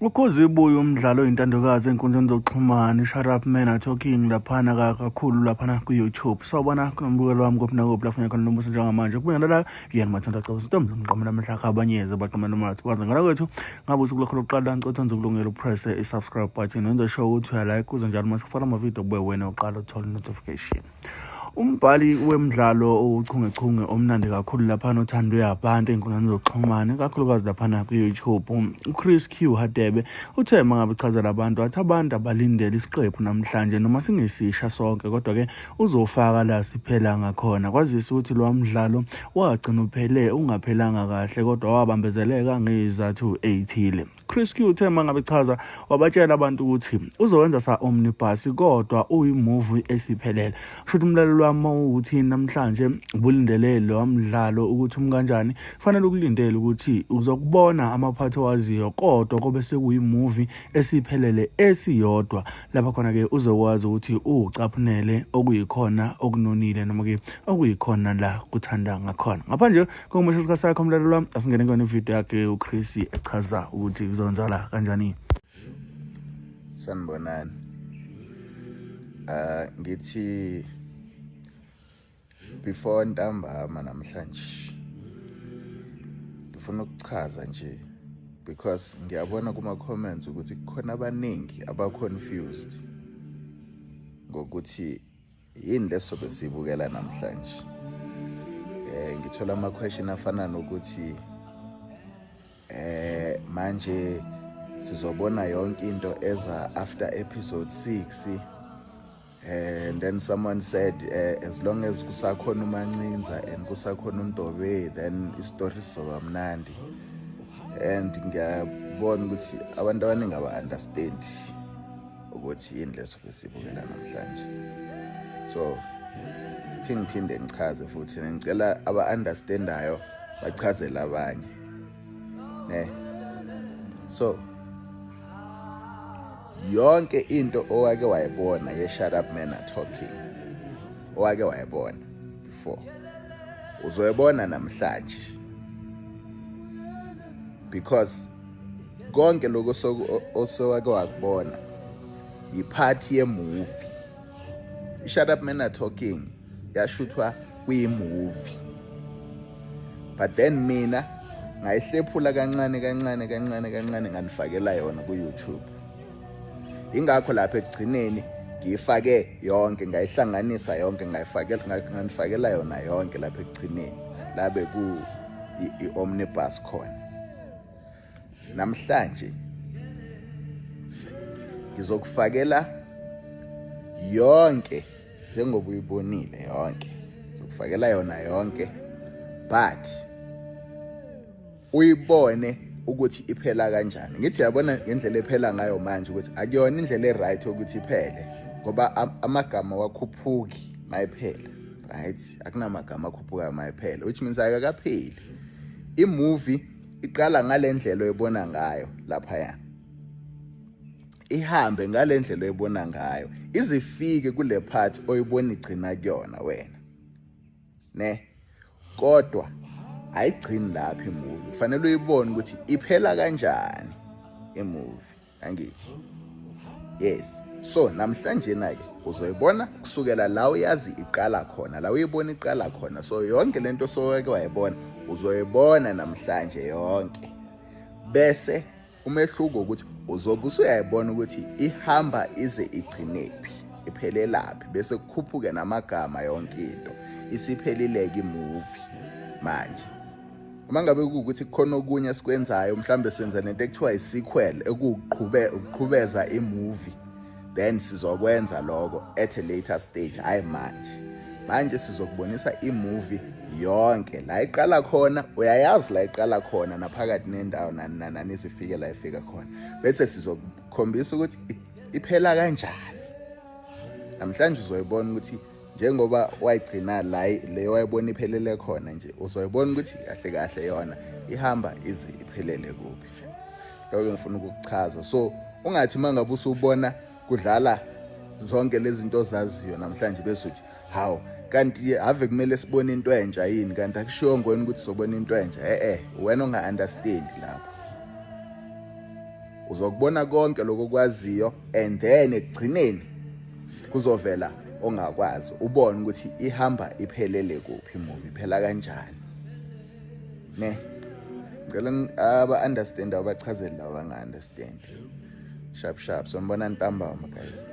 Ukhozi ibuye umdlalo oyintandokazi enkundleni zokuxhumana i-Shut Up Men Are Talking laphana kakhulu laphana ku-YouTube. Sawubona kunombukelo wami kophi nakophi lafuna khona nombuso njengamanje. Kubuyela la yena Mathanda Cawusi Ntombi umqamela amehla akabanyeze baqamela umathi kwaze ngala kwethu ngabe usukulokho lokuqala ngicotha nje ukulungela upress i-subscribe button wenza sure ukuthi uyalike kuze njalo masifaka ama-video kube wena uqala uthola notification. Umbhali wemidlalo uchungechunge omnandi kakhulu laphana othandwe abantu enkundleni zokuxhumana kakhulukazi laphana ku-YouTube uChris Q Hadebe uthe mangabe uchazela abantu athi abantu abalindele isiqephu namhlanje noma singesisha sonke kodwa ke uzofaka la siphela ngakhona kwazisa ukuthi lo mdlalo wagcina uphele ungaphelanga kahle kodwa wabambezeleka ngezathu ezithile. Chris Q uthe mangabe chaza wabatshela abantu ukuthi uzowenza sa omnibus kodwa uyimovie esiphelele. Kusho umlalelo wami ukuthi namhlanje ubulindele lo mdlalo ukuthi umkanjani fanele ukulindele ukuthi uzokubona amaphathi owaziyo kodwa kobe sekuyimovie esiphelele esiyodwa lapha khona ke uzokwazi ukuthi ucaphunele okuyikhona okunonile noma ke okuyikhona la kuthanda ngakhona. Ngapha komusho sikasakho umlalelo wami asingene kone video yakhe uChris echaza ukuthi kuzonzala kanjani. Sanibonani. Ngithi before ntambama namhlanje ngifuna ukuchaza nje because ngiyabona kuma comments ukuthi kukhona abaningi aba-confused ngokuthi yini leso besibukela namhlanje. Ngithola ama-question afana nokuthi manje sizobona yonke into eza after episode 6 and then someone said as long as kusakhona uMancinza and kusakhona uNtobe then istory sizoba mnandi. And ngiyabona ukuthi abantu abaningi aba-understand ukuthi yini leso besibukela namhlanje. So ngiphinde ngichaze futhi ngicela aba-understandayo bachazele abanye. So yonke into owake wayibona ye-Shut Up Men Are Talking owake wayibona before uzoyibona namhlanje because konke lokho osowake wakubona yiphathi ye-movie. I-Shut Up Men Are Talking yashuthwa kwi-movie but then mina ngayihlephula kancane nganifakela yona ku-YouTube. Ingakho lapha ekugcineni ngiyifake yonke ngayihlanganisa yonke nganifakela yona yonke lapha ekugcineni labe ku i-omnibus khona. Namhlanje ngizokufakela yonke njengoba uyibonile yonke. Ngizokufakela yona yonke but uyibone ukuthi iphela kanjani. Ngithi yabona ngendlela ephela ngayo manje ukuthi akuyona indlela eright ukuthi iphele ngoba amagama wakhuphuki mayiphela, right? Akunamagama akhuphuka mayiphela, which means akakapheli. I-movie iqala ngalendlela oyibona ngayo lapha ihambe ngalendlela oyibona ngayo izifike kule part oyibona igcina kuyona wena kodwa ayigcini lapha imovie. Kufanele uyibone ukuthi iphela kanjani imovie angithi. Yes, so namhlanje ke uzoyibona kusukela la uyazi iqala khona, la uyibona iqala khona. So yonke lento soweke wayibona uzoyibona namhlanje yonke, bese umehluko ukuthi uzobe usuyayibona ukuthi ihamba ize igcinephi, iphelelaphi, bese kukhuphuke namagama yonke into isiphelileke imovie manje. Uma ngabe ukuthi kukhona okunye esikwenzayo mhlambe senza lento ekuthiwa i-sequel ukuqhubeza i-movie, then sizokwenza lokho at a later stage. Hayi manje sizokubonisa i-movie yonke la iqala khona, uyayazi la iqala khona naphakathi nendawo nani sifike la ifika khona, bese sizokukhombisa ukuthi iphela kanjani. Namhlanje uzoyibona ukuthi njengoba wayigcina la leyo wayibona iphelele khona nje uzoyibona ukuthi kahle yona ihamba ize iphelele kuphi. Lokho ngifuna ukukuchaza. So ungathi mangabe usubona kudlala zonke lezi zinto ozaziyo namhlanje bese uthi hawu kanti ave kumele sibone into entsha yini, kanti akushiwo ngoni ukuthi sobona into entsha. Wena unga-understand lapho. uzokubona konke lokho kwaziyo, and then ekugcineni kuzovela ongakwazi ubone ukuthi ihamba iphelele kuphi movie, iphela kanjani. Ne ngicela aba-understand abachazeli laba banga-understand. Sharp sonibona ntambama guys.